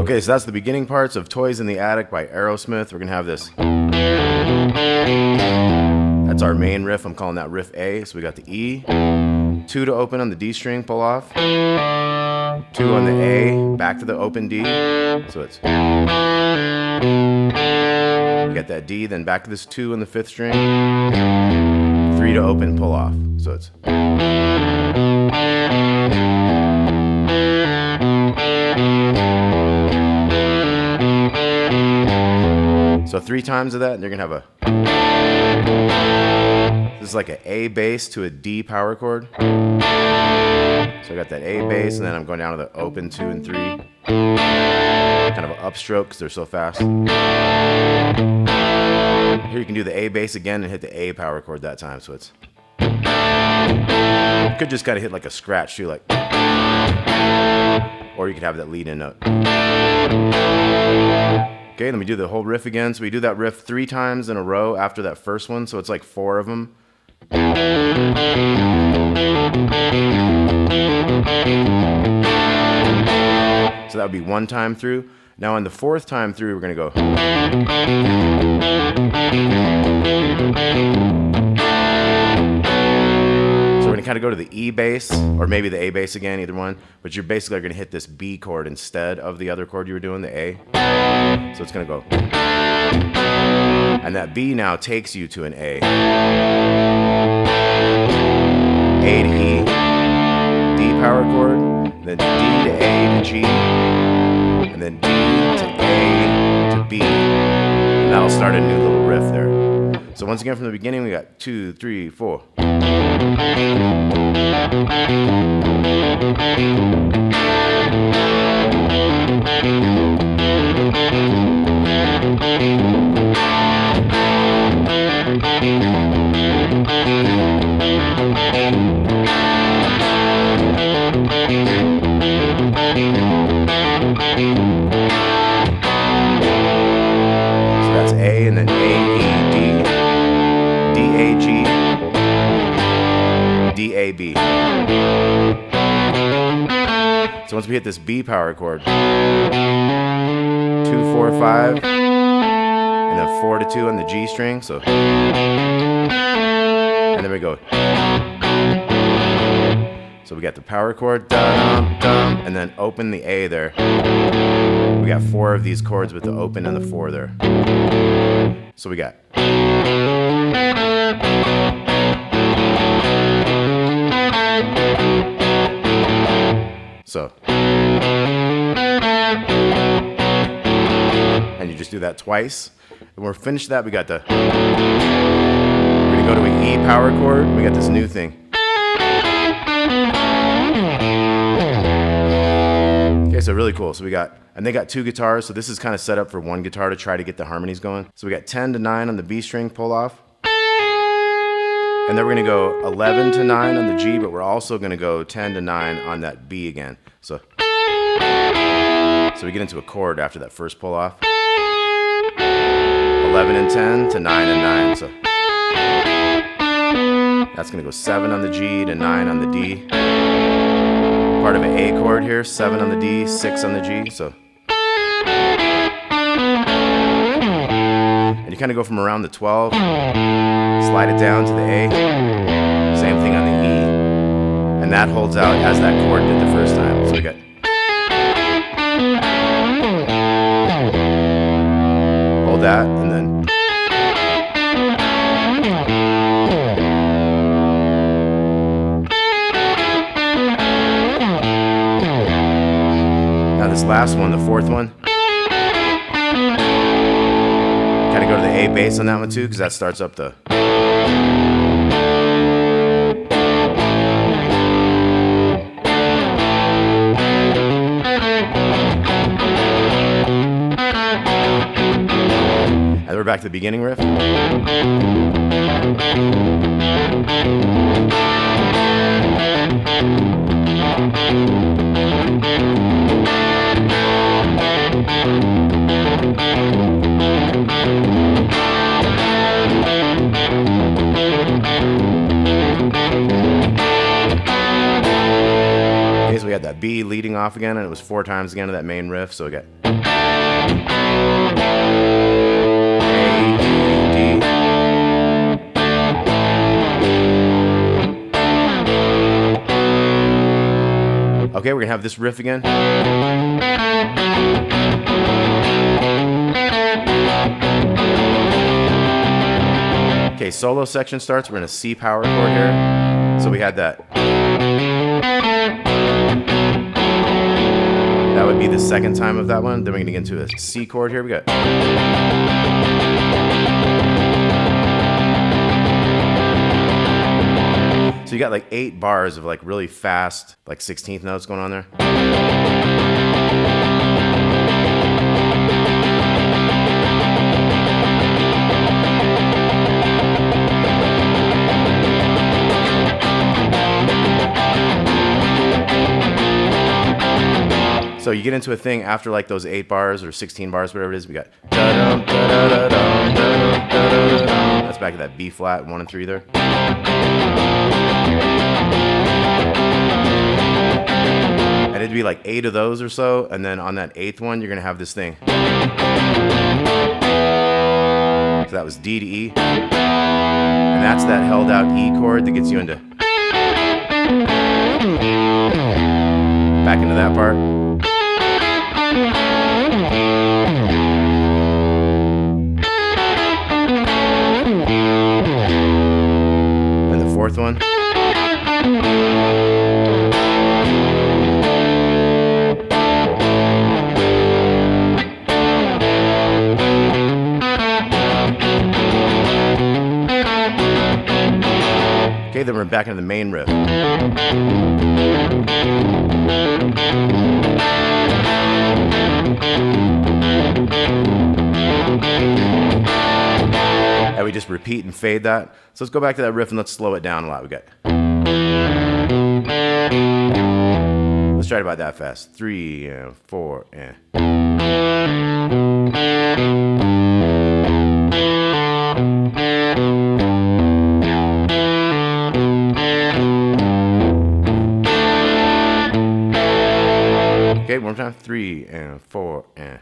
Okay, so that's the beginning parts of Toys in the Attic by Aerosmith. We're going to have this. That's our main riff. I'm calling that riff A. So we got the E, 2 to open on the D string, pull off, 2 on the A, back to the open D. So it's, you got that D, then back to this 2 on the 5th string, 3 to open, pull off. So it's. So 3 times of that, and you're gonna have a. This is like an A bass to a D power chord. So I got that A bass, and then I'm going down to the open 2 and 3. Kind of an upstroke because they're so fast. Here you can do the A bass again and hit the A power chord that time. So it's. You could just kind of hit like a scratch too, like. Or you could have that lead in note. Okay, let me do the whole riff again. So we do that riff 3 times in a row after that first one, so it's like 4 of them. So that would be 1 time through. Now on the 4th time through, we're gonna go. So we're gonna kind of go to the E bass, or maybe the A bass again, either one. But you're basically gonna hit this B chord instead of the other chord you were doing, the A. So it's gonna go. And that B now takes you to an A. A to E, D power chord, then D to A to G, and then D to A to B. And that'll start a new little riff there. So once again from the beginning, we got 2, 3, 4. So that's A, and then A, E, D, D, A, G, D, A, B. So once we hit this B power chord, 2, 4, 5, and then 4 to 2 on the G string, so. And then we go. So we got the power chord, dum, dum, and then open the A there. We got 4 of these chords with the open and the 4 there. So we got. So. And you just do that twice. And we're finished that, we got the. We're gonna go to an E power chord. We got this new thing. Okay, so really cool. So we got, and they got 2 guitars, so this is kind of set up for 1 guitar to try to get the harmonies going. So we got 10 to 9 on the B string, pull off. And then we're gonna go 11 to 9 on the G, but we're also gonna go 10 to 9 on that B again. So we get into a chord after that first pull off. 11 and 10 to 9 and 9, so. That's gonna go 7 on the G to 9 on the D. Part of an A chord here, 7 on the D, 6 on the G, so. And you kind of go from around the 12, slide it down to the A, same thing on the E. And that holds out as that chord did the first time. So we got. Hold that, and then. This last one, the 4th one, kind of go to the A bass on that one too, because that starts up the. And we're back to the beginning riff. Okay, so we had that B leading off again, and it was 4 times again of that main riff, so we got okay, we're gonna have this riff again. Okay, solo section starts. We're in a C power chord here. So we had that. That would be the second time of that one. Then we're gonna get into a C chord here. We got. So you got like 8 bars of like really fast, like 16th notes going on there. So you get into a thing after like those 8 bars or 16 bars, whatever it is. We got. That's back to that B flat 1 and 3 there. And it'd be like 8 of those or so, and then on that 8th one, you're gonna have this thing. So that was D to E, and that's that held out E chord that gets you into back into that part. And the 4th one. Okay, then we're back into the main riff. And we just repeat and fade that. So let's go back to that riff and let's slow it down a lot. We got. Let's try it about that fast. 3 and 4 and. Okay, one more time. 3 and 4 and.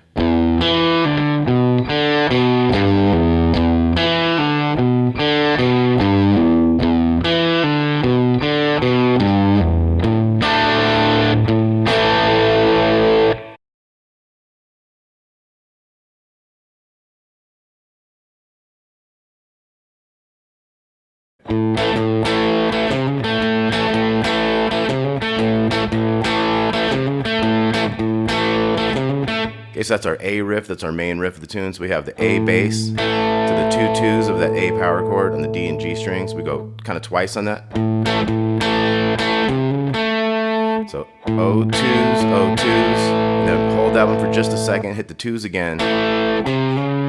Okay, so that's our A riff, that's our main riff of the tune. So we have the A bass to the 2 2s of that A power chord on the D and G strings. We go kind of twice on that. So O 2s, O 2s, and then hold that one for just a second, hit the 2s again.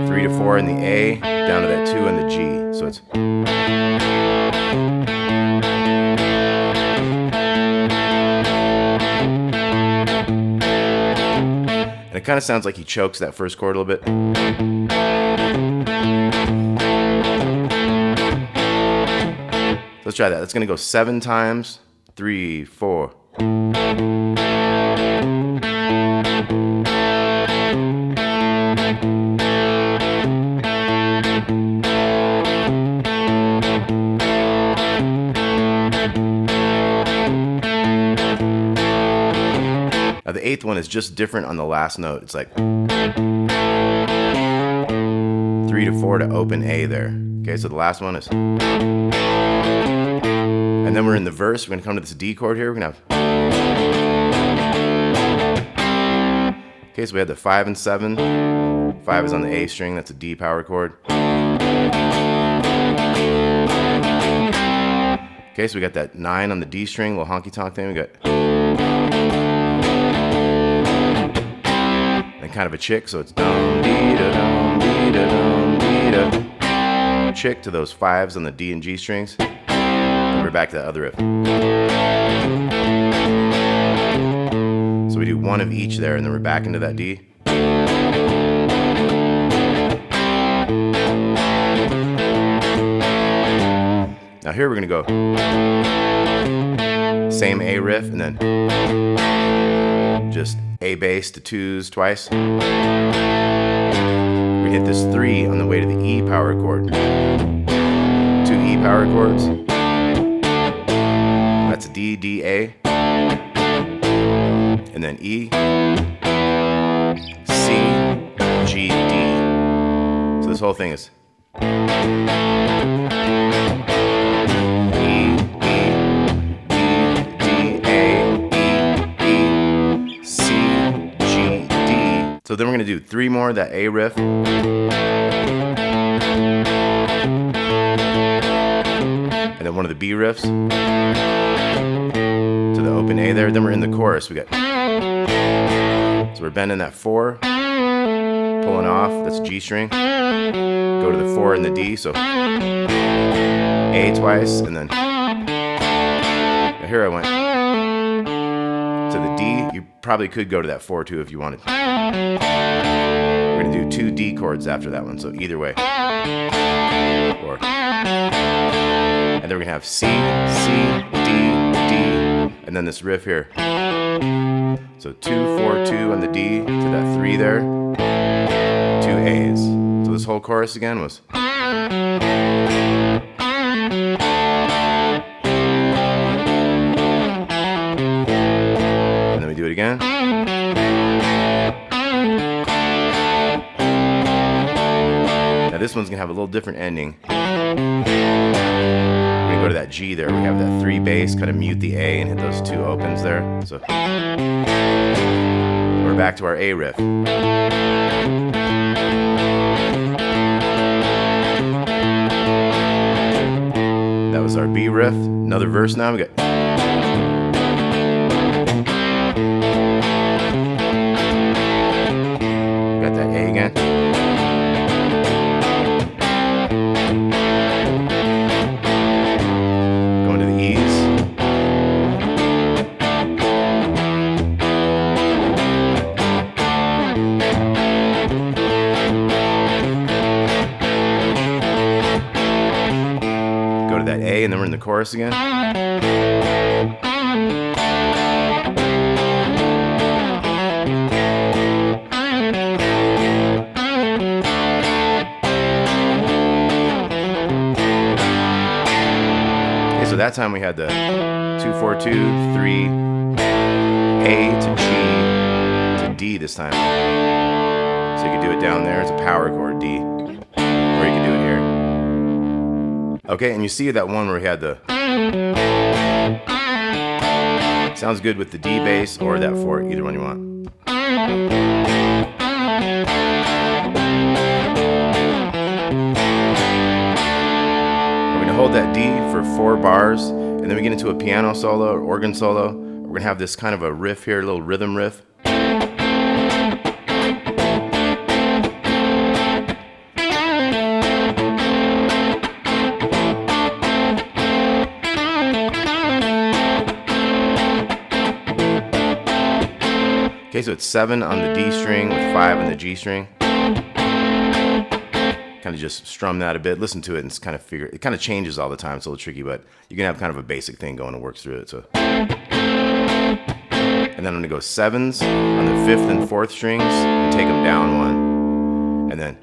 3 to 4 in the A, down to that 2 in the G. So it's. And it kind of sounds like he chokes that first chord a little bit. Let's try that. That's going to go 7 times. 3, 4. Now the 8th one is just different on the last note. It's like 3 to 4 to open A there. Okay, so the last one is. And then we're in the verse. We're gonna come to this D chord here. We're gonna have. Okay, so we had the 5 and 7. 5 is on the A string. That's a D power chord. Okay, so we got that 9 on the D string, little honky tonk thing. We got and kind of a chick, so it's dum dee da dum dee da dum dee da. Chick to those 5s on the D and G strings. And we're back to that other riff. So we do 1 of each there, and then we're back into that D. Now here we're gonna go same A riff, and then just A bass to 2s twice. We hit this 3 on the way to the E power chord. 2 E power chords. That's a D, D, A. And then E, C, G, D. So this whole thing is So then we're going to do 3 more, that A riff. And then one of the B riffs. To the open A there. Then we're in the chorus. We got. So we're bending that 4. Pulling off. That's G string. Go to the 4 and the D. So A twice. And then. Now here I went. To the D. You probably could go to that 4 too if you wanted. We're going to do 2 D chords after that one, so either way. Or. And then we're going to have C, C, D, D, and then this riff here. So 2, 4, 2 on the D to that 3 there. 2 A's. So this whole chorus again was. And then we do it again. Now this one's gonna have a little different ending. We're gonna go to that G there. We have that 3 bass, kind of mute the A and hit those 2 opens there. So we're back to our A riff. That was our B riff. Another verse now. We got. Got that A again. That A, and then we're in the chorus again. Okay, so that time we had the 2, 4, 2, 3, A to G to D this time. So you could do it down there as a power chord, D, or you can do it here. Okay, and you see that one where we had the. Sounds good with the D bass or that 4, either one you want. We're going to hold that D for 4 bars, and then we get into a piano solo or organ solo. We're going to have this kind of a riff here, a little rhythm riff. Okay, so it's 7 on the D string with 5 on the G string. Kind of just strum that a bit, listen to it, and kind of figure. It kind of changes all the time. It's a little tricky, but you can have kind of a basic thing going and works through it. So, and then I'm gonna go 7s on the 5th and 4th strings and take them down 1, and then.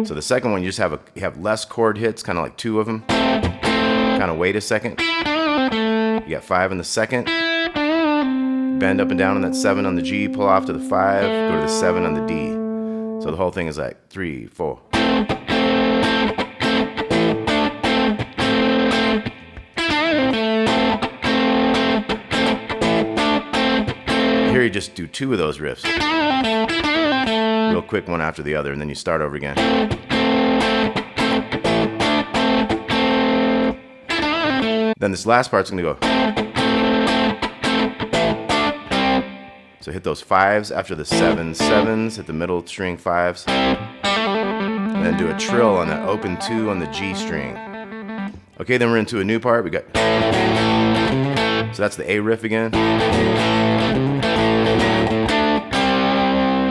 So the second one, you just have you have less chord hits, kind of like 2 of them. Kind of wait a second. You got 5 in the second. Bend up and down on that 7 on the G, pull off to the 5, go to the 7 on the D. So the whole thing is like 3, 4. Here you just do 2 of those riffs. Real quick, one after the other, and then you start over again. Then this last part's gonna go. So hit those 5s after the 7s, 7s, hit the middle string 5s. And then do a trill on that open 2 on the G string. Okay, then we're into a new part. We got, so that's the A riff again.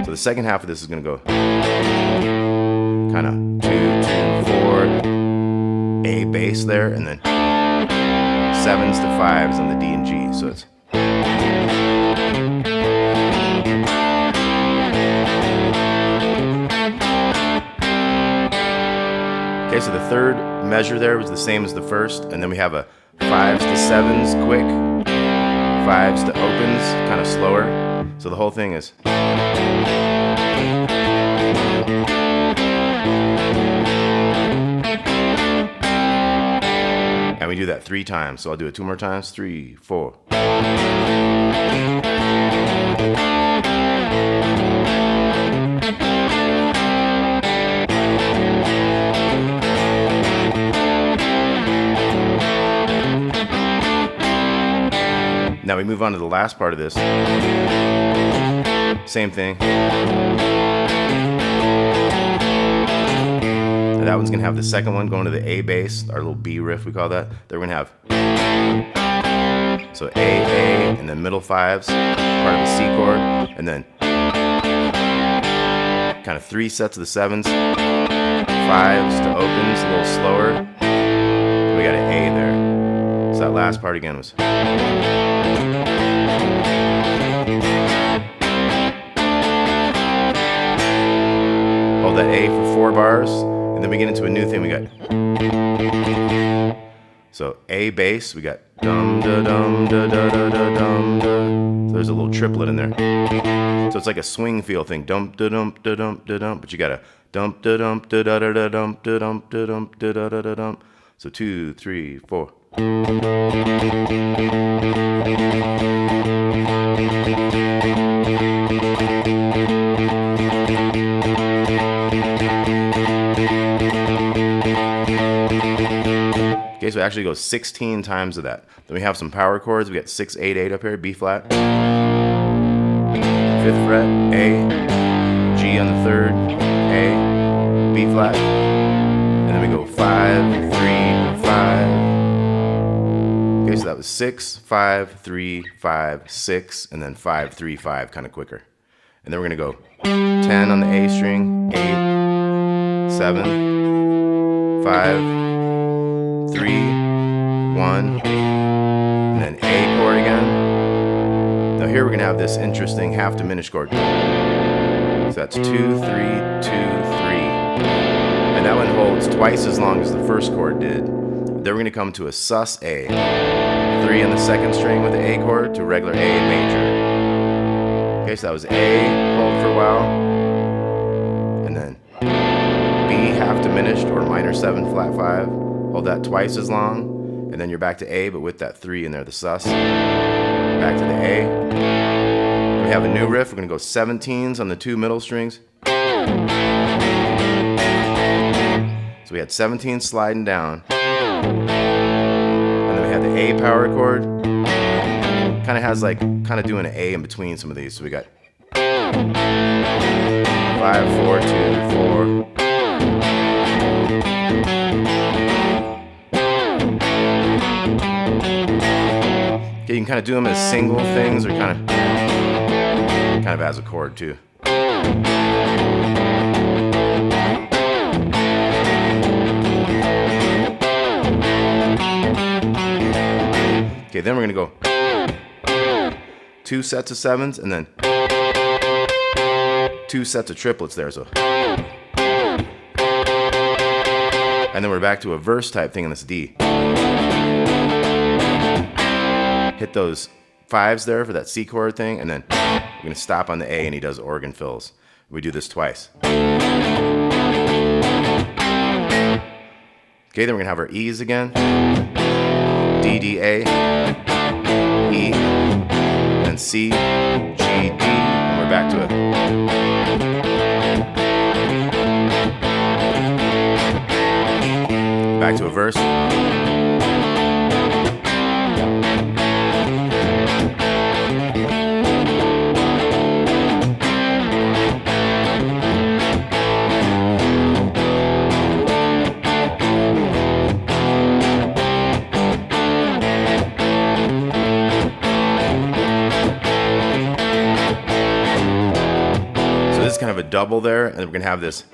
So the second half of this is gonna go kind of 2, 2, 4, A bass there, and then 7s to 5s on the D and G. So it's. Okay, so the third measure there was the same as the first, and then we have a 5s to 7s quick, 5s to opens, kind of slower. So the whole thing is. And we do that 3 times, so I'll do it 2 more times, 3, 4. Now we move on to the last part of this. Same thing. Now that one's gonna have the second one going to the A bass, our little B riff we call that. Then we're gonna have, so A, and then middle 5s, part of the C chord, and then kind of 3 sets of the 7s, 5s to opens, a little slower. We got an A there. So that last part again was. Hold that A for 4 bars, and then we get into a new thing. We got, so A bass, we got dum da dum da da da da dum da. So there's a little triplet in there. So it's like a swing feel thing. Dum da dum da dum da dum. But you got a dum da dum da da da da dum da dum da dum da da da da dum. So 2, 3, 4. Okay, so it actually goes 16 times of that. Then we have some power chords. We got 6, 8, 8 up here, B flat, 5th fret, A, G on the 3rd, A, B flat, and then we go 5, 3, 5. Okay, so that was 6, 5, 3, 5, 6, and then 5, 3, 5, kind of quicker. And then we're gonna go 10 on the A string, 8, 7, 5, 3, 1, and then A chord again. Now here we're gonna have this interesting half diminished chord. So that's 2, 3, 2, 3. And that one holds twice as long as the first chord did. Then we're gonna come to a sus A. 3 on the 2nd string with the A chord to regular A major. Okay, so that was A, hold for a while. And then B half diminished or minor 7 flat 5. Hold that twice as long, and then you're back to A, but with that 3 in there, the sus. Back to the A. We have a new riff. We're gonna go 17s on the 2 middle strings. So we had 17 sliding down, and then we had the A power chord. Kind of has like, kind of doing an A in between some of these. So we got 5, 4, 2, 4. Okay, you can kind of do them as single things or kind of as a chord too. Okay, then we're gonna go 2 sets of 7s and then 2 sets of triplets there. So, and then we're back to a verse type thing in this D. Hit those 5s there for that C chord thing, and then we're gonna stop on the A, and he does organ fills. We do this twice. Okay, then we're gonna have our E's again. D, D, A, E, and C, G, D, and we're back to it. Back to a verse. is kind of a double there, and then we're gonna have this.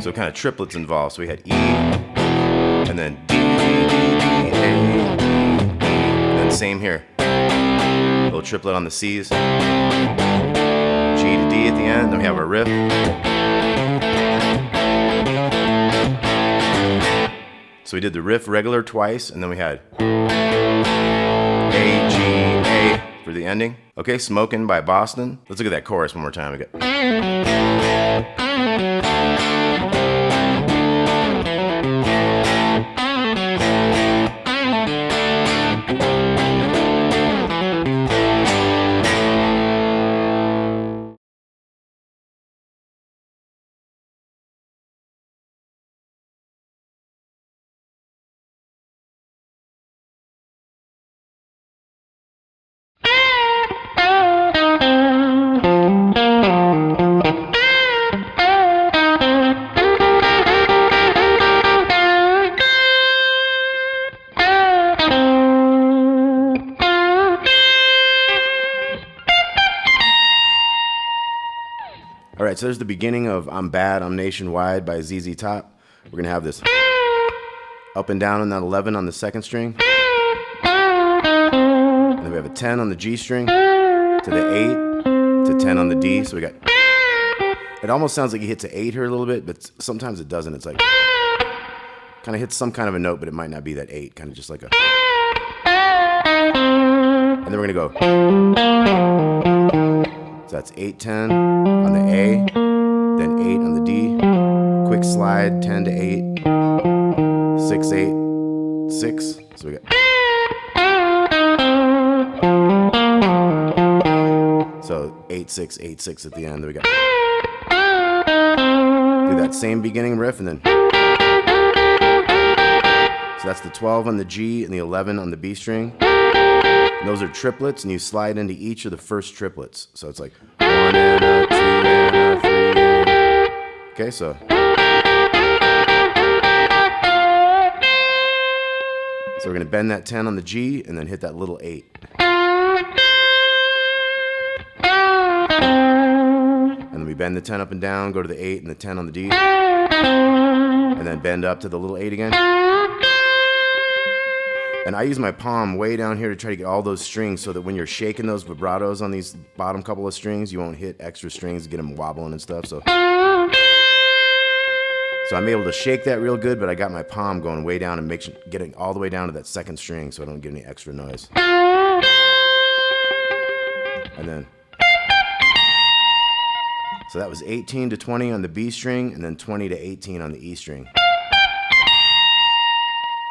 So kind of triplets involved. So we had E, and then D, D, D, D, A, E, and then same here. A little triplet on the C's. G to D at the end, then we have our riff. So we did the riff regular twice, and then we had A, G, A for the ending. Okay, Smokin' by Boston. Let's look at that chorus one more time. We got. All right, so there's the beginning of I'm Bad, I'm Nationwide by ZZ Top. We're gonna have this up and down on that 11 on the second string. And then we have a 10 on the G string to the 8 to 10 on the D. So we got, it almost sounds like he hits an 8 here a little bit, but sometimes it doesn't. It's like, kind of hits some kind of a note, but it might not be that 8, kind of just like a. And then we're gonna go. So that's 8, 10 on the A, then 8 on the D, quick slide, 10 to 8, 6, 8, 6. So we got. So 8, 6, 8, 6 at the end. Then we got. Do that same beginning riff and then. So that's the 12 on the G and the 11 on the B string. And those are triplets, and you slide into each of the first triplets. So it's like 1 and a 2 and a 3 and a. Okay, so. So we're gonna bend that 10 on the G and then hit that little 8. And then we bend the 10 up and down, go to the 8 and the 10 on the D. And then bend up to the little 8 again. And I use my palm way down here to try to get all those strings so that when you're shaking those vibratos on these bottom couple of strings, you won't hit extra strings to get them wobbling and stuff. So I'm able to shake that real good, but I got my palm going way down and getting all the way down to that second string so I don't get any extra noise. And then, so that was 18 to 20 on the B string and then 20 to 18 on the E string.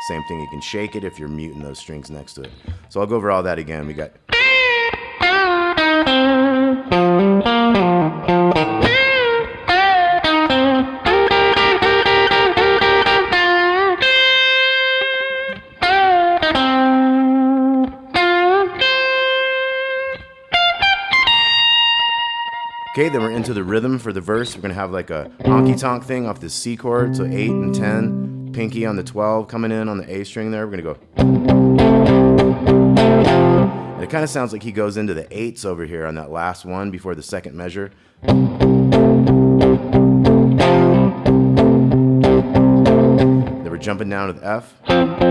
Same thing, you can shake it if you're muting those strings next to it. So I'll go over all that again. We got. Okay, then we're into the rhythm for the verse. We're gonna have like a honky tonk thing off this C chord, so 8 and 10. Pinky on the 12 coming in on the A string there. We're gonna go. And it kind of sounds like he goes into the 8s over here on that last one before the second measure. Then we're jumping down to the F. Kind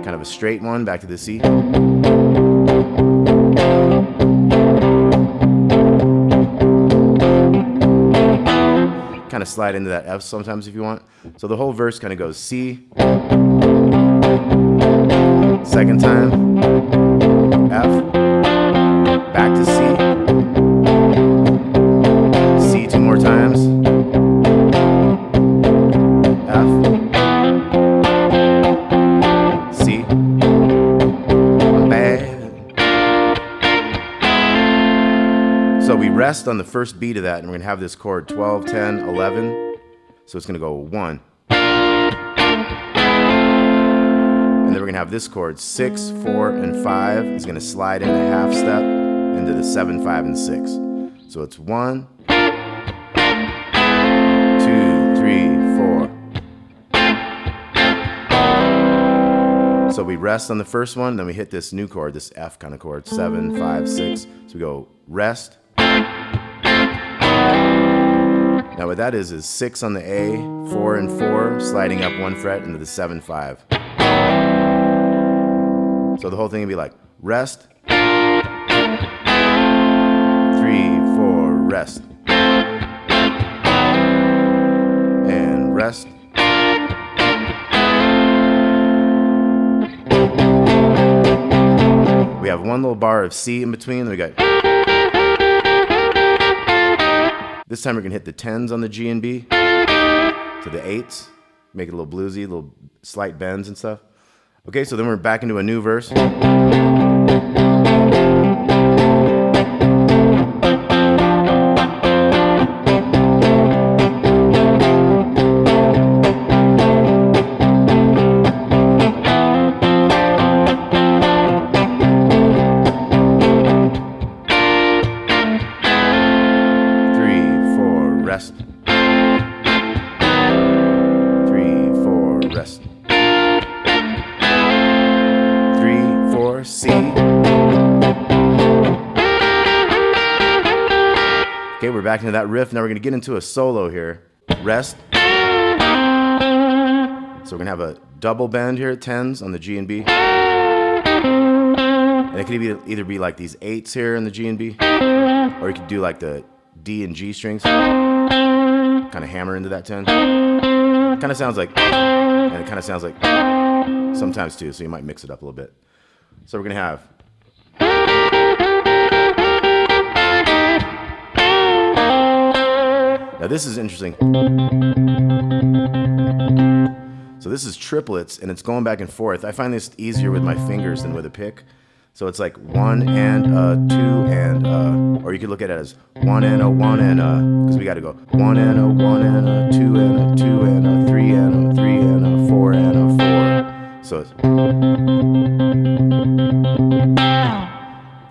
of a straight one back to the C. Kind of slide into that F sometimes if you want. So the whole verse kind of goes C, second time, F, back to C 2 more times, F, C, I'm bad. So we rest on the first beat of that, and we're going to have this chord 12, 10, 11. So it's going to go 1. And then we're going to have this chord 6, 4, and 5. It's going to slide in a half step into the 7, 5, and 6. So it's 1, 2, 3, 4. So So we rest on the first one, then we hit this new chord, this F kind of chord, 7, 5, 6. So we go rest. Now what that is 6 on the A, 4 and 4, sliding up 1 fret into the 7, 5. So the whole thing would be like rest, 3, 4, rest, and rest. We have one little bar of C in between, then we got. This time we're gonna hit the 10s on the G and B to the 8s, make it a little bluesy, little slight bends and stuff. Okay, so then we're back into a new verse. 3, 4, rest. 3, 4, C. Okay, we're back into that riff. Now we're gonna get into a solo here. Rest. So we're gonna have a double bend here at 10s on the G and B. And it could either be like these 8s here in the G and B, or you could do like the D and G strings, kind of hammer into that 10. Kind of sounds like, and it kind of sounds like sometimes too, so you might mix it up a little bit. So we're gonna have. Now this is interesting. So this is triplets, and it's going back and forth. I find this easier with my fingers than with a pick. So it's like 1 and 2 and or you could look at it as 1 and a 1 and because we got to go 1 and a 1 and a 2 and a 2 and a 3 and a 3 and a 4 and a 4. So it's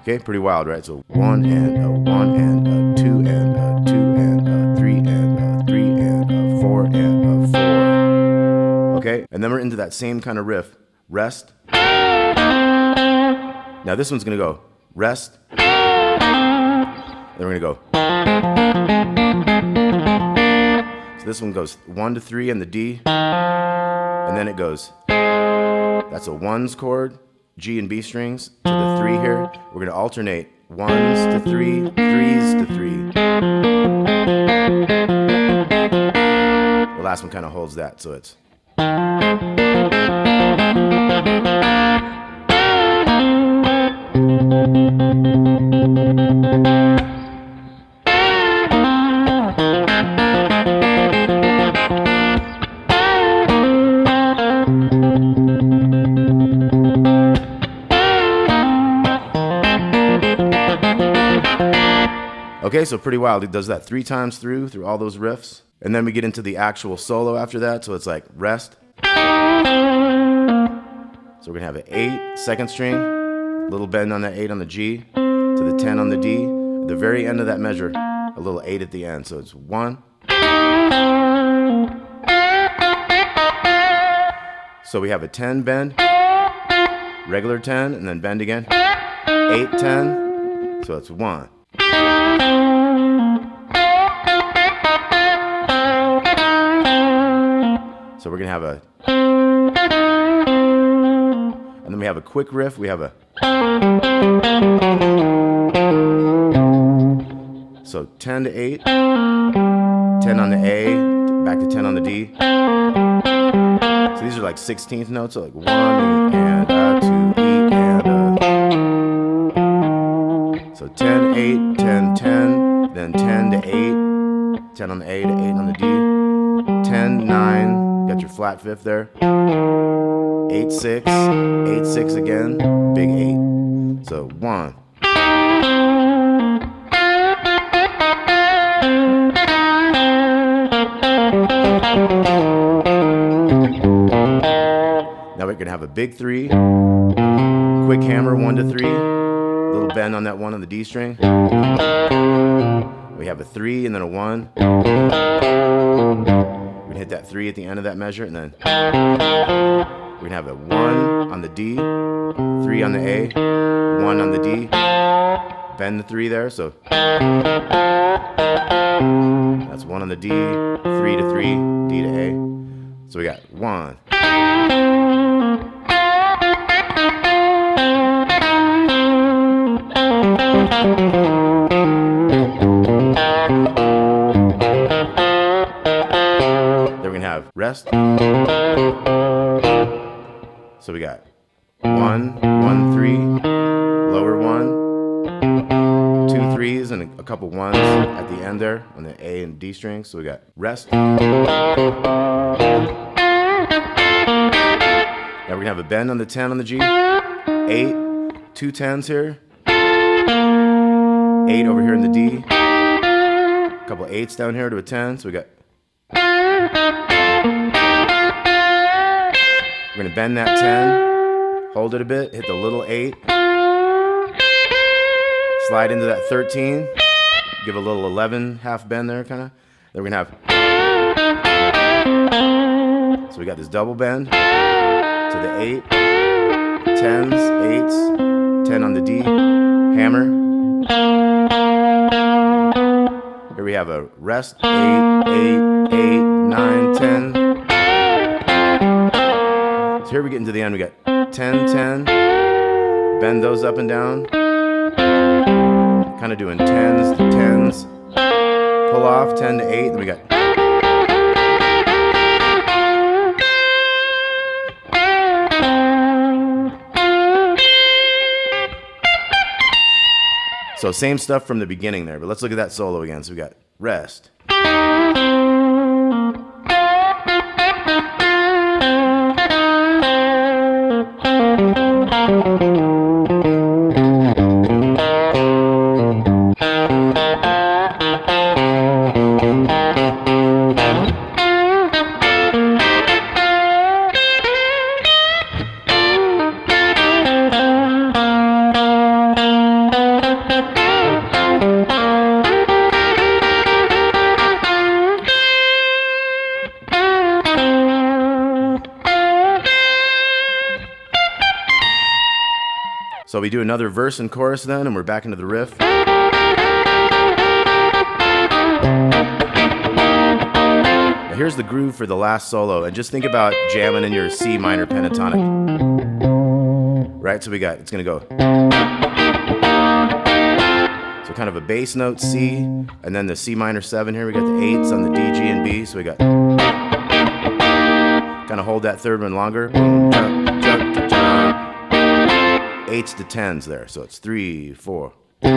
okay, pretty wild, right? So 1 and a 1 and a 2 and a 2 and a 3 and a 3 and a 4 and a 4. Okay, and then we're into that same kind of riff. Rest. Now this one's gonna go rest, then we're gonna go. So this one goes 1 to 3 on the D, and then it goes, that's a 1s chord, G and B strings, to the 3 here. We're gonna alternate 1s to 3, 3s to 3. The last one kind of holds that, so it's. Okay, so pretty wild. He does that 3 times through all those riffs. And then we get into the actual solo after that. So it's like rest. So we're gonna have an 8 second string, little bend on that 8 on the G, to the 10 on the D. At the very end of that measure, a little 8 at the end. So it's 1. So we have a 10 bend, regular 10, and then bend again. 8, 10. So it's 1. So we're gonna have a, and then we have a quick riff. We have a, so 10 to 8, 10 on the A, back to 10 on the D. So these are like 16th notes, so like 1 E and a, 2 E and a. So 10, 8, 10, 10, then 10 to 8, 10 on the A to 8 on the D, 10, 9. Got your flat 5th there. 8, 6, 8, 6 again, big 8. So 1. Now we're gonna have a big 3, quick hammer 1 to 3, little bend on that 1 on the D string. We have a 3 and then a 1. Hit that 3 at the end of that measure, and then we're gonna have a 1, on the D, 3 on the A, 1 on the D. Bend the 3 there, so that's 1 on the D, 3 to 3, D to A. So we got 1. Then we're gonna have rest. So we got 1, 1, 3, lower 1, 2 3s, and a couple 1s at the end there on the A and D strings. So we got rest. Now we're gonna have a bend on the 10 on the G. 8, 2 10s here. 8 over here in the D. A couple 8s down here to a 10. So we got. We're gonna bend that 10, hold it a bit, hit the little 8, slide into that 13, give a little 11 half bend there kinda. Then we're gonna have, so we got this double bend to the 8, 10s, 8s, 10 on the D, hammer. Here we have a rest, 8, 8, 8, 9, 10. So here we get into the end, we got 10, 10, bend those up and down, kind of doing 10s to 10s, pull off 10 to 8, then we got. So same stuff from the beginning there, but let's look at that solo again. So we got rest. So we do another verse and chorus then, and we're back into the riff. Now here's the groove for the last solo, and just think about jamming in your C minor pentatonic. Right, so we got, it's gonna go. So kind of a bass note C, and then the C minor 7 here, we got the 8s on the D, G, and B, so we got, kind of hold that third one longer. Boom, jump, jump, jump. 8s to 10s there, so it's 3, 4. So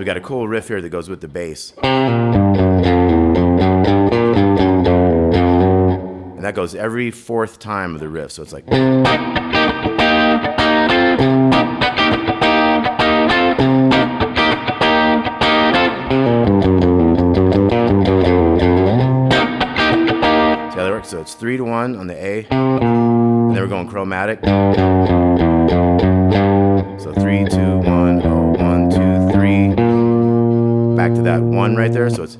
we got a cool riff here that goes with the bass. And that goes every 4th time of the riff, so it's like. So it's 3 to 1 on the A, and then we're going chromatic. So 3, 2, 1, oh, 1, 2, 3. Back to that 1 right there. So it's.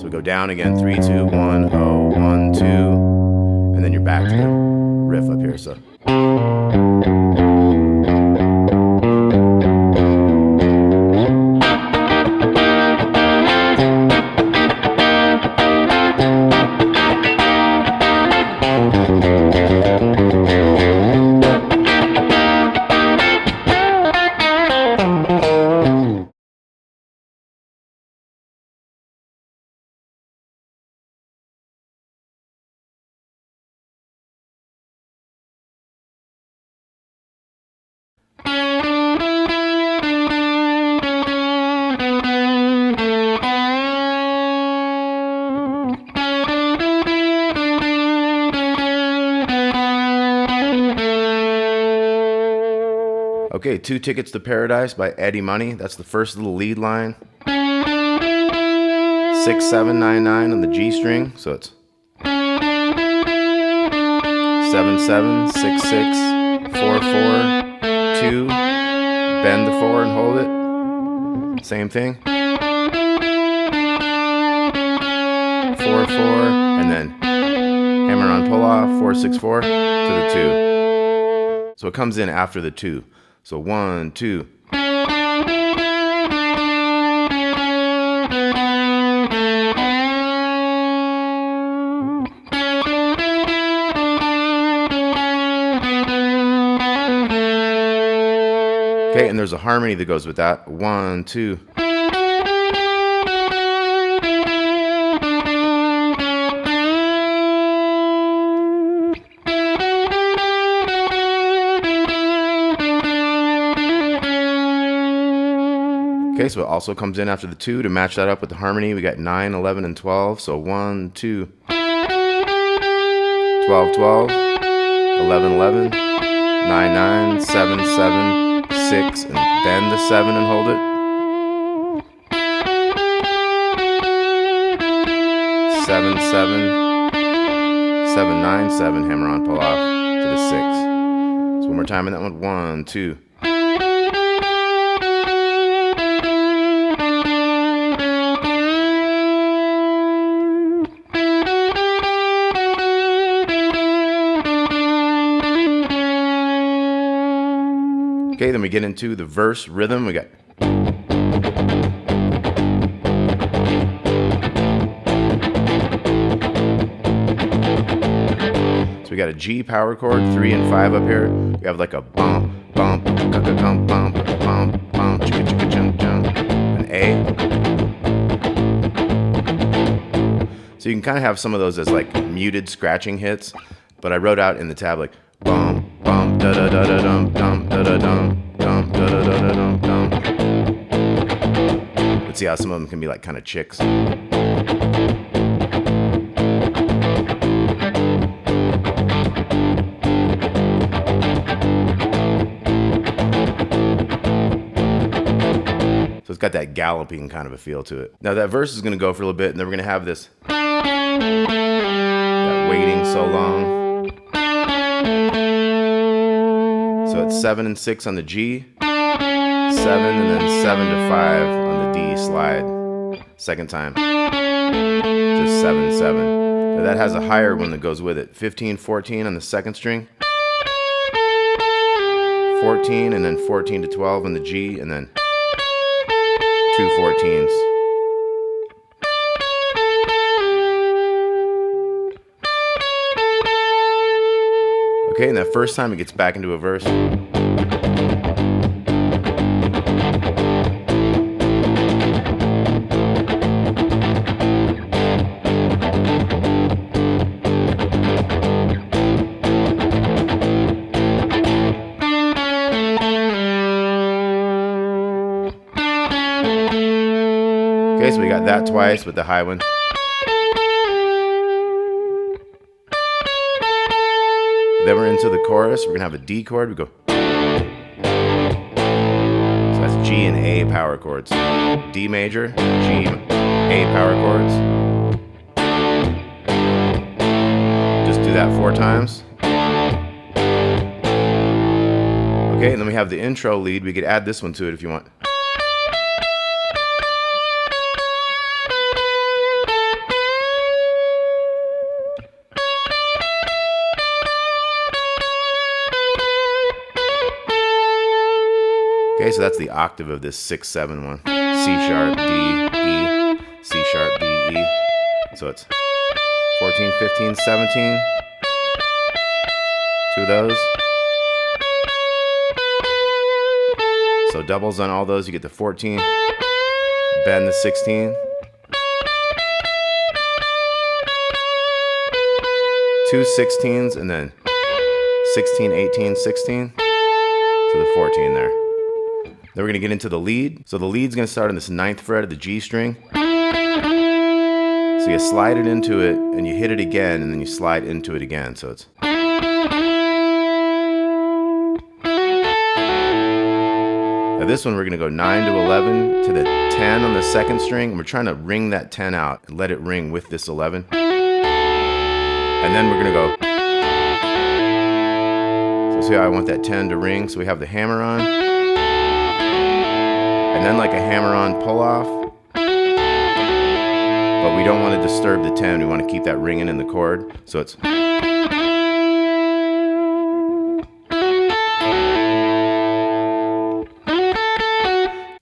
So we go down again. 3, 2, 1, oh, 1, 2, and then you're back to the riff up here. So. Okay, 2 Tickets to Paradise by Eddie Money. That's the first little lead line. 6, 7, 9, 9 on the G string. So it's 7, 7, 6, 6, 4, 4, 2, 2, bend the 4 and hold it. Same thing. 4, 4, and then hammer on pull off, 4, 6, 4 to the 2. So it comes in after the 2. So 1, 2. Okay, and there's a harmony that goes with that. 1, 2. Okay, so it also comes in after the 2 to match that up with the harmony. We got 9, 11, and 12. So 1, 2, 12, 12, 11, 11, 9, 9, 7, 7, 6, and bend the 7 and hold it. 7, 7, 7, 9, 7, hammer on, pull off to the 6. So one more time in that one. 1, 2. Okay, then we get into the verse rhythm. We got we got a G power chord, 3 and 5 up here. We have like a bump, bump, bump, bump, bump, bump, chicka chicka jump jump, an A. So you can kind of have some of those as like muted scratching hits, but I wrote out in the tab like bump, bump, da da da da dum dum da da dum dum da da da da dum dum. Let's see how some of them can be like kind of chicks. So it's got that galloping kind of a feel to it. Now that verse is going to go for a little bit, and then we're going to have this that waiting so long. So it's 7 and 6 on the G, 7 and then 7 to 5 on the D slide. Second time, just 7, 7. Now that has a higher one that goes with it. 15, 14 on the second string, 14 and then 14 to 12 on the G, and then 2 14s. Okay, and that first time it gets back into a verse. Okay, so we got that twice with the high one. Then we're into the chorus. We're gonna have a D chord. We go. So that's G and A power chords. D major, G, A power chords. Just do that 4 times. Okay, and then we have the intro lead. We could add this one to it if you want. Okay, so that's the octave of this 6, 7 one. C sharp, D, E, C sharp, D, E. So it's 14, 15, 17. 2 of those. So doubles on all those, you get the 14. Bend the 16. 2 16s, and then 16, 18, 16. So the 14 there. Then we're going to get into the lead. So the lead's going to start on this 9th fret of the G string. So you slide it into it, and you hit it again, and then you slide into it again. So it's... Now this one we're going to go 9 to 11 to the 10 on the 2nd string. And we're trying to ring that 10 out and let it ring with this 11. And then we're going to go... So You'll see how I want that 10 to ring. So we have the hammer on, and then like a hammer on pull off. But we don't want to disturb the 10. We want to keep that ringing in the chord. So it's.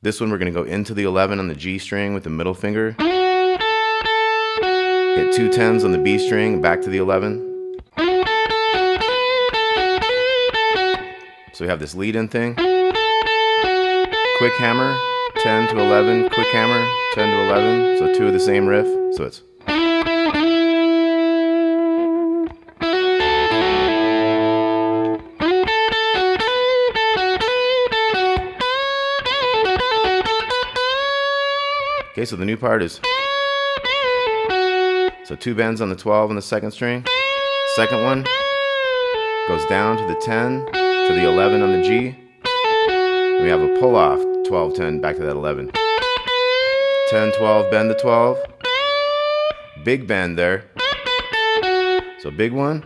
This one we're going to go into the 11 on the G string with the middle finger. Hit 2 10s on the B string, back to the 11. So we have this lead in thing. Quick hammer, 10 to 11, quick hammer, 10 to 11. So 2 of the same riff. So it's. Okay, so the new part is. So 2 bends on the 12 on the second string. Second one goes down to the 10 to the 11 on the G. We have a pull off 12 10 back to that 11. 10 12 bend the 12. Big bend there. So big one,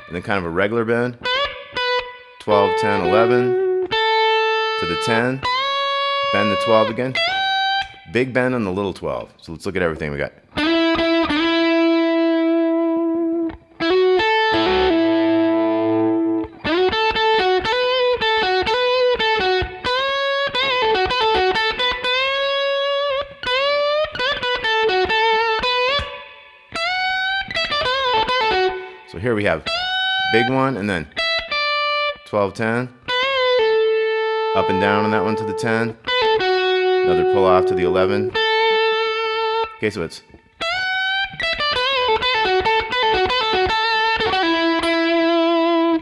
and then kind of a regular bend. 12 10 11 to the 10. Bend the 12 again. Big bend on the little 12. So let's look at everything we got. So here we have big one and then 12 10. Up and down on that one to the 10. Another pull off to the 11. Okay, so it's.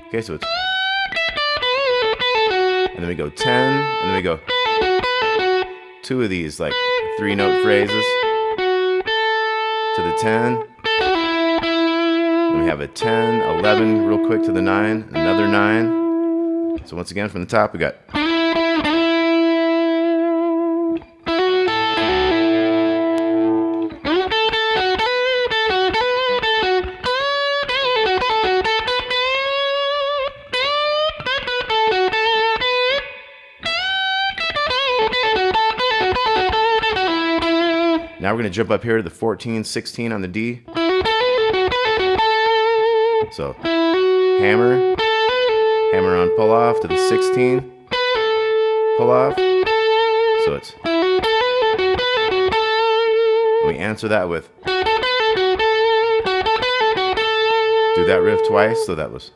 Okay, so it's. And then we go 10, and then we go 2 of these like 3-note phrases to the 10. Then we have a 10, 11 real quick to the 9, another 9. So once again from the top we got. Now we're going to jump up here to the 14, 16 on the D. So hammer, hammer on pull off to the 16, pull off. So it's. We answer that with. Do that riff twice, so that was.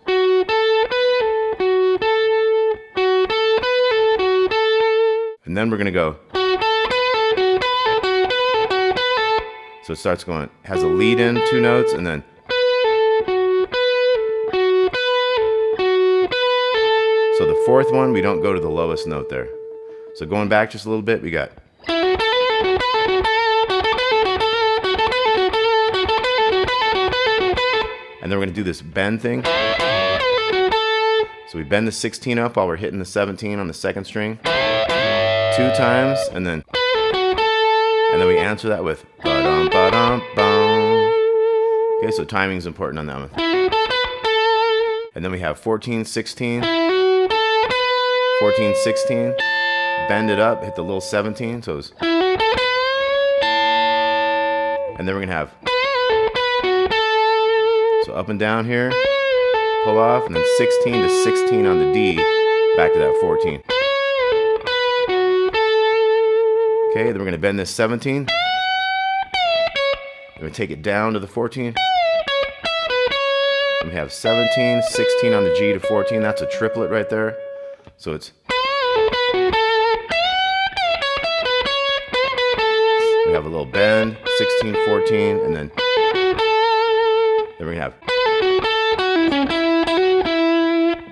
And then we're going to go. So it starts going, has a lead in, 2 notes, and then. So the 4th one, we don't go to the lowest note there. So going back just a little bit, we got. And then we're going to do this bend thing. So we bend the 16 up while we're hitting the 17 on the second string. 2 times, and then we answer that with ba-dum, ba-dum, bum. Okay, so timing is important on that one. And then we have 14, 16, 14, 16, bend it up, hit the little 17, so it's. And then we're gonna have. So up and down here, pull off, and then 16 to 16 on the D, back to that 14. Okay, then we're gonna bend this 17. Then we take it down to the 14. Then we have 17, 16 on the G to 14. That's a triplet right there. So it's. We have a little bend, 16, 14, and then we have.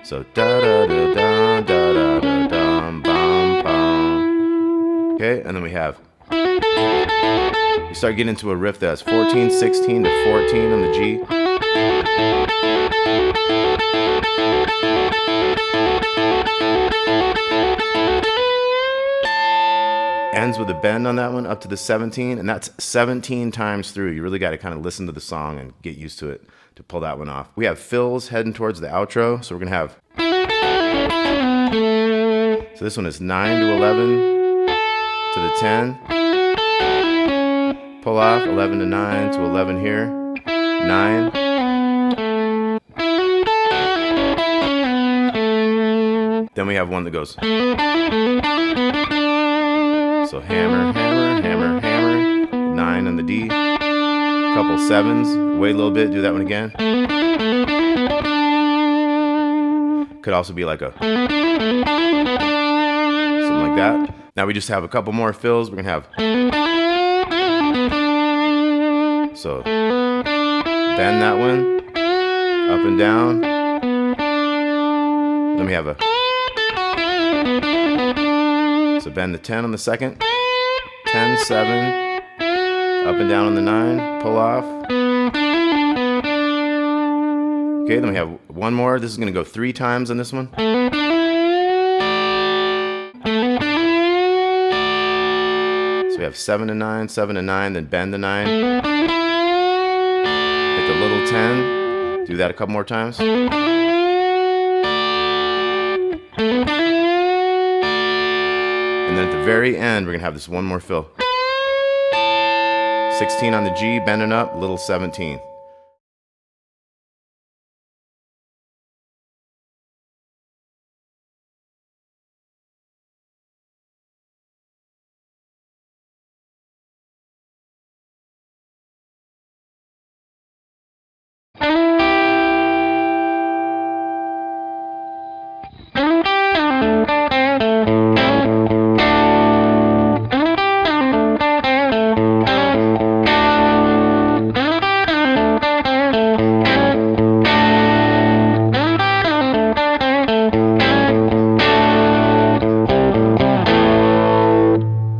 So da da da da da da da dum bum bum. Okay, and then we have. You start getting into a riff that's 14, 16 to 14 on the G. Ends with a bend on that one up to the 17, and that's 17 times through. You really got to kind of listen to the song and get used to it to pull that one off. We have fills heading towards the outro, so we're going to have. So this one is 9 to 11 to the 10. Pull off, 11 to 9 to 11 here. 9. Then we have one that goes. So hammer, hammer, hammer, hammer. 9 on the D. Couple 7s. Wait a little bit, do that one again. Could also be like a something like that. Now we just have a couple more fills. We're gonna have so bend that one up and down. Then we have a so bend the 10 on the second, 10, 7, up and down on the 9, pull off. Okay, then we have one more. This is gonna go 3 times on this one. So we have 7 to 9, 7 to 9, then bend the 9. Hit the little 10. Do that a couple more times. And then at the very end, we're gonna have this one more fill. 16 on the G, bending up, little 17.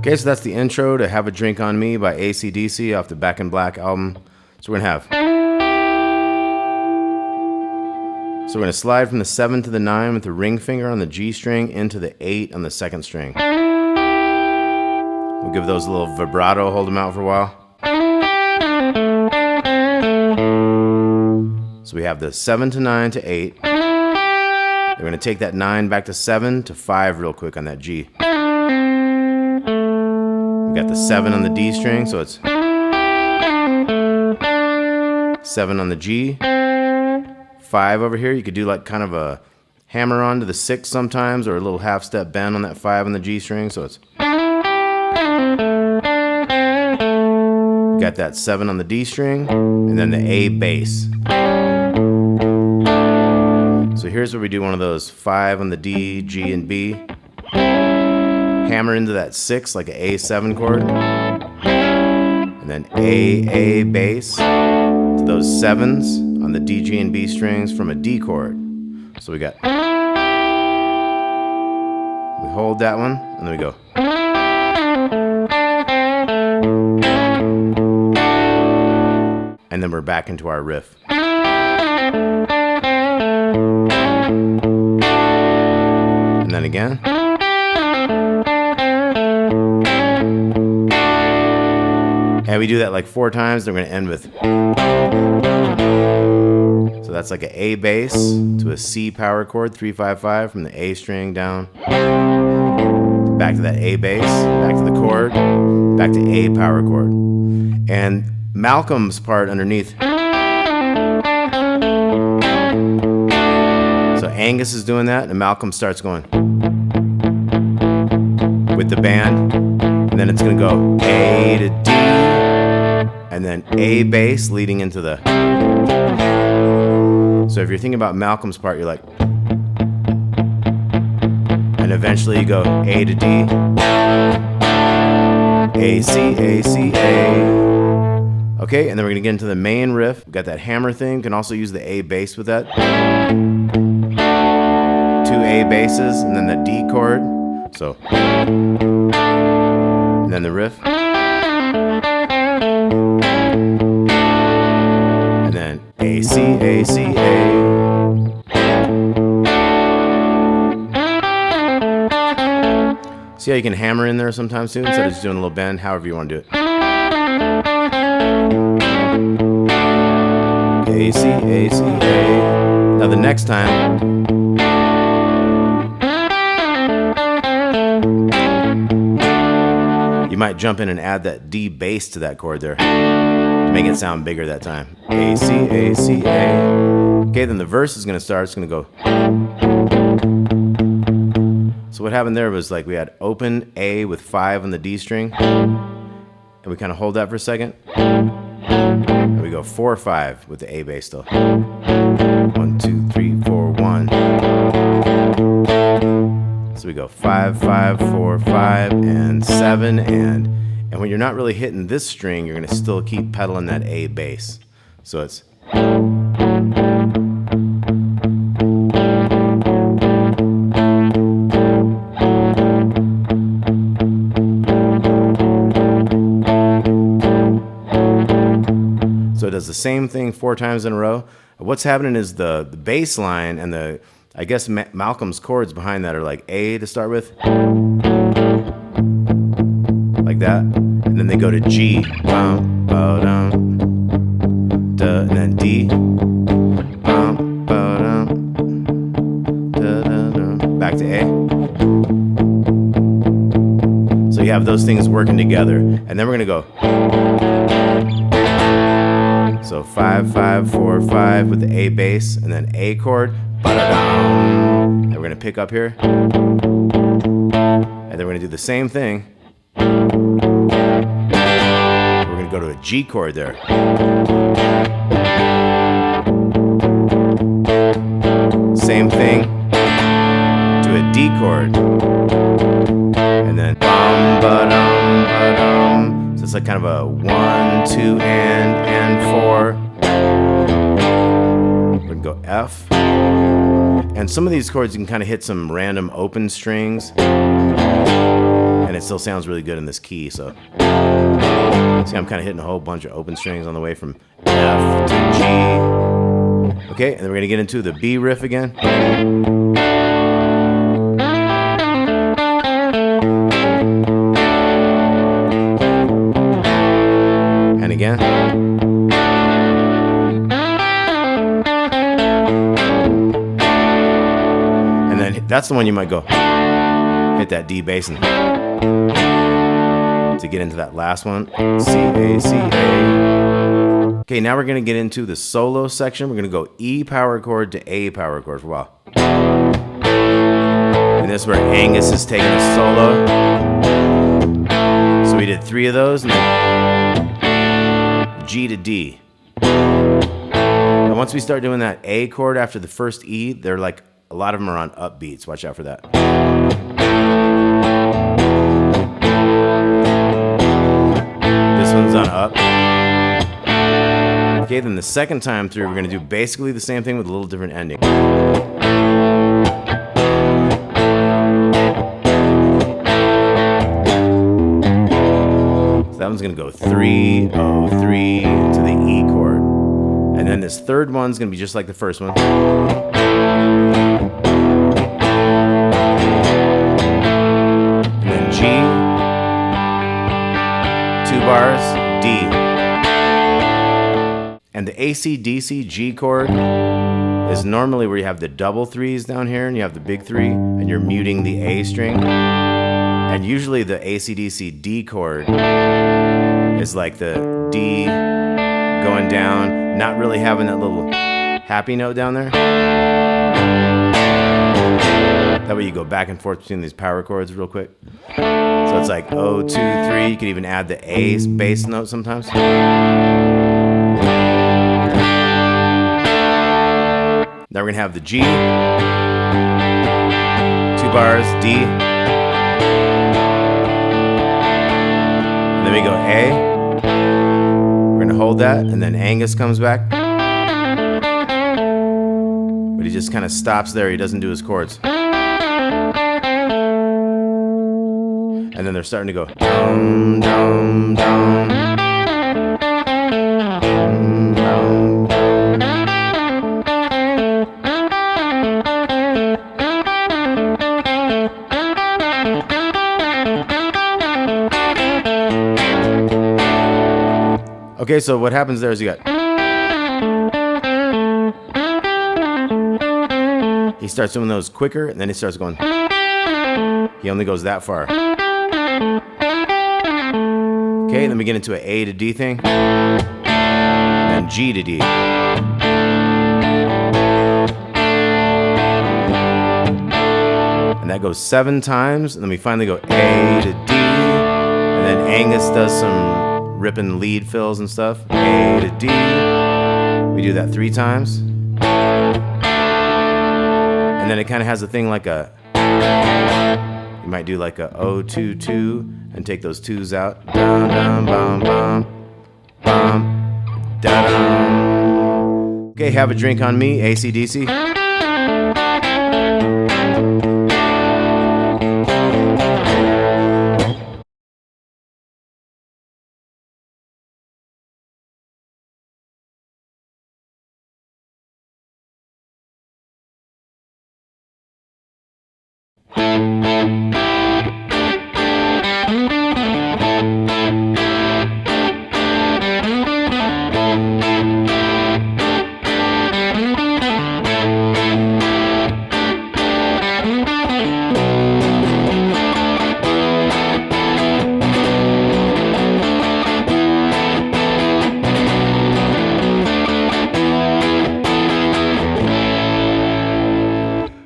Okay, so that's the intro to Have a Drink on Me by AC/DC off the Back in Black album. So we're gonna slide from the 7 to the 9 with the ring finger on the G string into the 8 on the second string. We'll give those a little vibrato, hold them out for a while. So we have the 7 to 9 to 8. We're gonna take that 9 back to 7 to 5 real quick on that G. We got the 7 on the D string, so it's 7 on the G, 5 over here. You could do like kind of a hammer on to the 6 sometimes, or a little half step bend on that 5 on the G string, so it's got that 7 on the D string, and then the A bass. So here's where we do one of those 5 on the D, G, and B. Hammer into that 6 like an A7 chord, and then A bass to those 7s on the D, G, and B strings from a D chord. So we hold that one, and then we go. And then we're back into our riff. And then again. And we do that like 4 times, then we're gonna end with. So that's like an A bass to a C power chord, 3-5-5 from the A string down. Back to that A bass, back to the chord, back to A power chord. And Malcolm's part underneath. So Angus is doing that, and Malcolm starts going with the band. And then it's gonna go A to D, and then A bass leading into the. So if you're thinking about Malcolm's part, you're like, and eventually you go A to D, A, C, A, C, A. Okay, and then we're gonna get into the main riff. We've got that hammer thing. You can also use the A bass with that. 2 A basses, and then the D chord. So. And then the riff. And then A, C, A, C, A. See how you can hammer in there sometimes too, instead of just doing a little bend, however you want to do it. A, C, A, C, A. Now the next time. might jump in and add that D bass to that chord there to make it sound bigger that time. A, C, A, C, A. Okay, then the verse is going to start. It's going to go. So what happened there was like we had open A with 5 on the D string. And we kind of hold that for a second. And we go 4-5 with the A bass still. 1, 2, 3, 4, 1. So we go 5, 5, 4, 5, and 7, and when you're not really hitting this string, you're gonna still keep pedaling that A bass. So it's. So it does the same thing 4 times in a row. What's happening is the bass line and the, I guess Malcolm's chords behind that are like A to start with, like that, and then they go to G, and then D, back to A. So you have those things working together, and then we're gonna go. So 5, 5, 4, 5 with the A bass, and then A chord, and we're gonna pick up here, and then we're gonna do the same thing. We're gonna go to a G chord there. Same thing to a D chord, and then so it's like kind of a 1, 2, and 4. We're gonna go F. And some of these chords you can kind of hit some random open strings, and it still sounds really good in this key. So see, I'm kind of hitting a whole bunch of open strings on the way from F to G. Okay, and then we're gonna get into the B riff again. And again. And then that's the one you might go hit that D bass and to get into that last one. C, A, C, A. Okay, now we're gonna get into the solo section. We're gonna go E power chord to A power chord for a while. And this is where Angus is taking a solo. So we did 3 of those, and then G to D. And once we start doing that A chord after the first E, they're like, a lot of them are on upbeats. Watch out for that. This one's on up. Okay, then the second time through, we're gonna do basically the same thing with a little different ending. That one's gonna go 3, oh, 3 to the E chord. And then this third one's gonna be just like the first one. And then G, 2 bars, D. And the AC/DC G chord is normally where you have the double 3s down here and you have the big 3 and you're muting the A string. And usually the AC/DC D chord is like the D going down, not really having that little happy note down there. That way you go back and forth between these power chords real quick. So it's like 0, 2, 3. You could even add the A bass note sometimes. Now we're gonna have the G, 2 bars, D. And then we go A. We're gonna hold that, and then Angus comes back. But he just kind of stops there, he doesn't do his chords. And then they're starting to go dum, dum, dum. Dum, dum, dum. Okay, so what happens there is you got. He starts doing those quicker, and then he starts going. He only goes that far. Okay, then we get into an A to D thing, then G to D. And that goes 7 times, and then we finally go A to D, and then Angus does some ripping lead fills and stuff. A to D. We do that 3 times. And then it kind of has a thing like a, you might do like a O-2-2 and take those 2s out. Dum dum bum bum bum da dum. Okay, have a drink on me, AC/DC.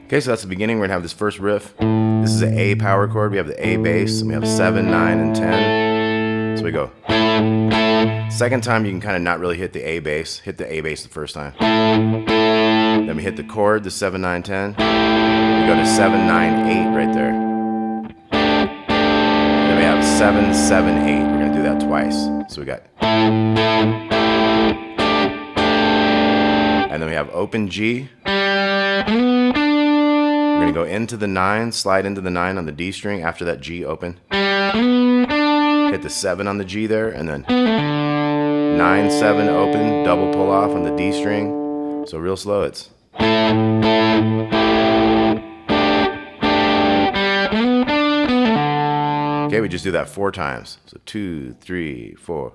Okay, so that's the beginning. We're gonna have this first riff. This is an A power chord. We have the A bass, and we have 7, 9, and 10. So we go. Second time, you can kind of not really hit the A bass. Hit the A bass the first time. Then we hit the chord, the 7, 9, 10. We go to 7, 9, 8 right there. And then we have 7, 7, 8. We're gonna do that twice. So we got. And then we have open G. We're gonna go into the 9, slide into the 9 on the D string after that G open. Hit the 7 on the G there, and then 9, 7 open, double pull off on the D string. So real slow, it's. Okay, we just do that 4 times. So 2, 3, 4.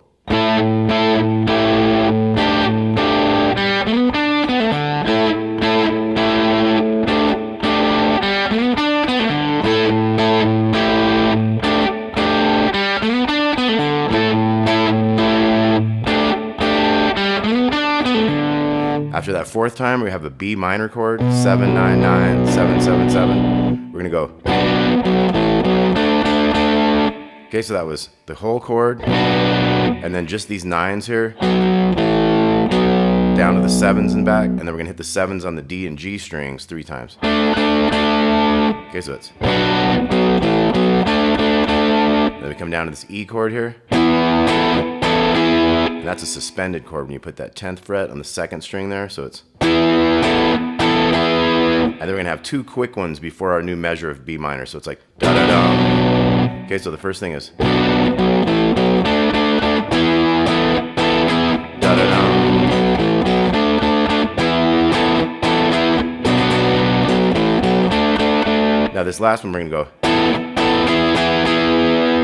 After that 4th time, we have a B minor chord, 7, 9, 9, 7, 7, 7. We're gonna go. Okay, so that was the whole chord, and then just these 9s here, down to the 7s and back, and then we're gonna hit the 7s on the D and G strings 3 times. Okay, so it's. Then we come down to this E chord here. And that's a suspended chord when you put that 10th fret on the 2nd string there, so it's. And then we're gonna have 2 quick ones before our new measure of B minor, so it's like da da da. Okay, so the first thing is. Da da da. Now this last one we're gonna go.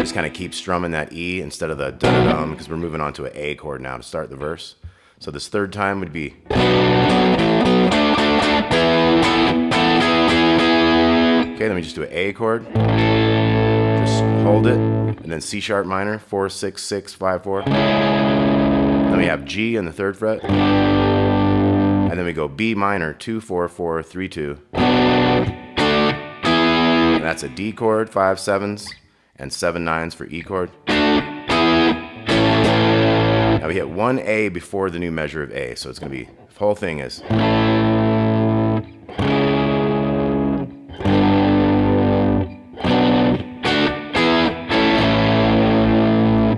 Just kind of keep strumming that E instead of the da-da-dum, because we're moving on to an A chord now to start the verse. So this 3rd time would be. Okay, then we just do an A chord. Just hold it, and then C sharp minor, 4, 6, 6, 5, 4. Then we have G on the 3rd fret. And then we go B minor, 2, 4, 4, 3, 2. And that's a D chord, 5 7s. And 7 9s for E chord. Now we hit 1 A before the new measure of A, so it's gonna be, the whole thing is.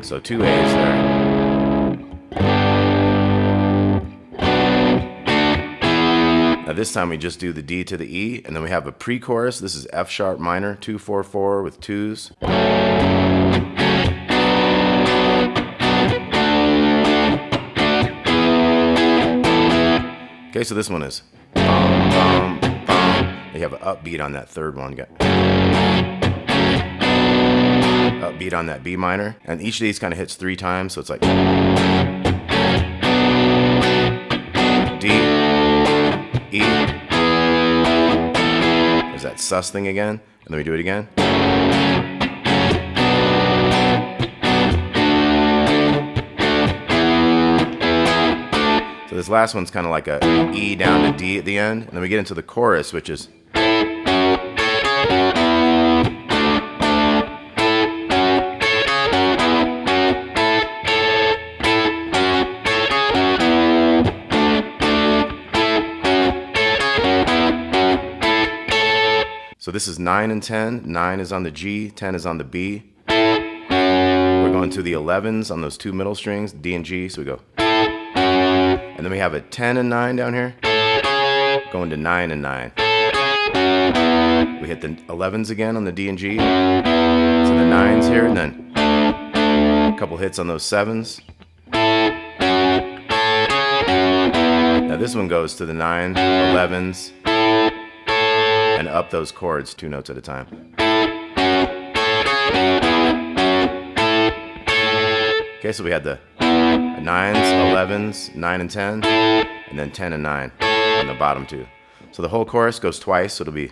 So 2 A's there. Now this time we just do the D to the E, and then we have a pre-chorus. This is F sharp minor, 2, 4, 4 with 2s. Okay, so this one is bum, bum, bum. You have an upbeat on that 3rd one. You got upbeat on that B minor, and each of these kind of hits 3 times, so it's like D, E. There's that sus thing again, and then we do it again. So this last one's kind of like a E down to D at the end, and then we get into the chorus, which is. So this is 9 and 10. 9 is on the G, 10 is on the B. We're going to the 11s on those two middle strings, D and G, so we go. And then we have a 10 and 9 down here, going to 9 and 9. We hit the 11s again on the D and G, so the 9s here, and then a couple hits on those 7s. Now this one goes to the 9, 11s, and up those chords 2 notes at a time. Okay, so we had the 9s, 11s, 9 and 10, and then 10 and 9 on the bottom 2. So the whole chorus goes twice, so it'll be.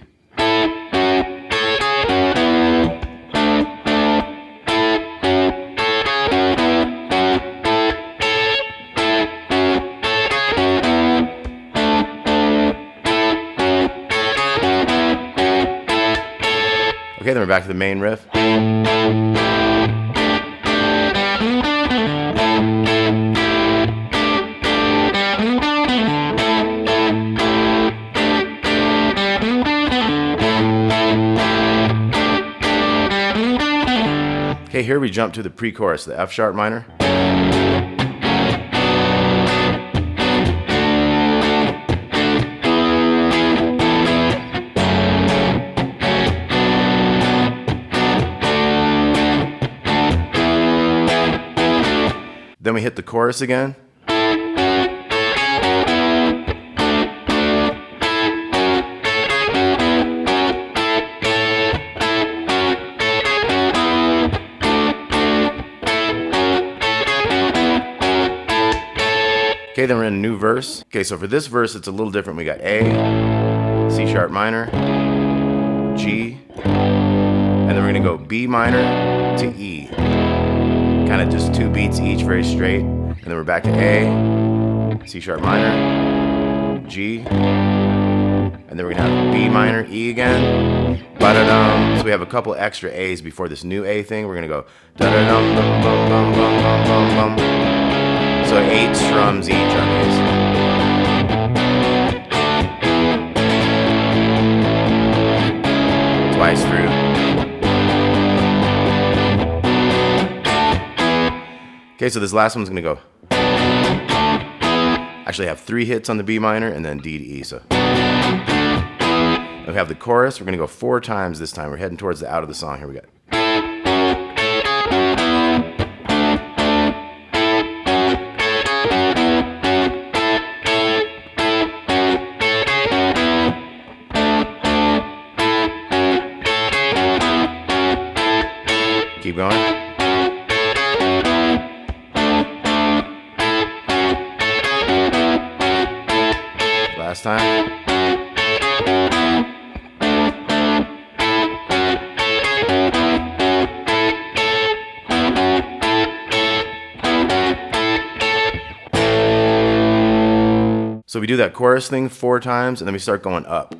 Okay, then we're back to the main riff. Okay, here we jump to the pre-chorus, the F sharp minor. Then we hit the chorus again. Okay, then we're in a new verse. Okay, so for this verse, it's a little different. We got A, C sharp minor, G, and then we're gonna go B minor to E. Kind of just 2 beats each, very straight. And then we're back to A, C sharp minor, G, and then we're gonna have B minor, E again. Ba-da-dum. So we have a couple extra A's before this new A thing. We're gonna go da-da-dum, bum, bum, bum, bum, bum, bum, bum. So 8 strums each on these. Twice through. Okay, so this last one's gonna go. Actually have 3 hits on the B minor and then D to E, so. Then we have the chorus. We're gonna go 4 times this time. We're heading towards the out of the song. Here we go. Keep going. Last time. So we do that chorus thing 4 times, and then we start going up.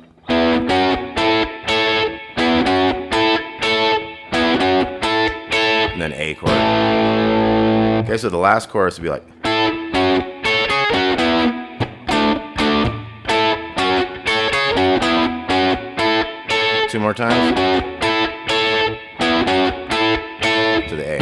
And then A chord. Okay, so the last chorus would be like. 2 more times. To the A.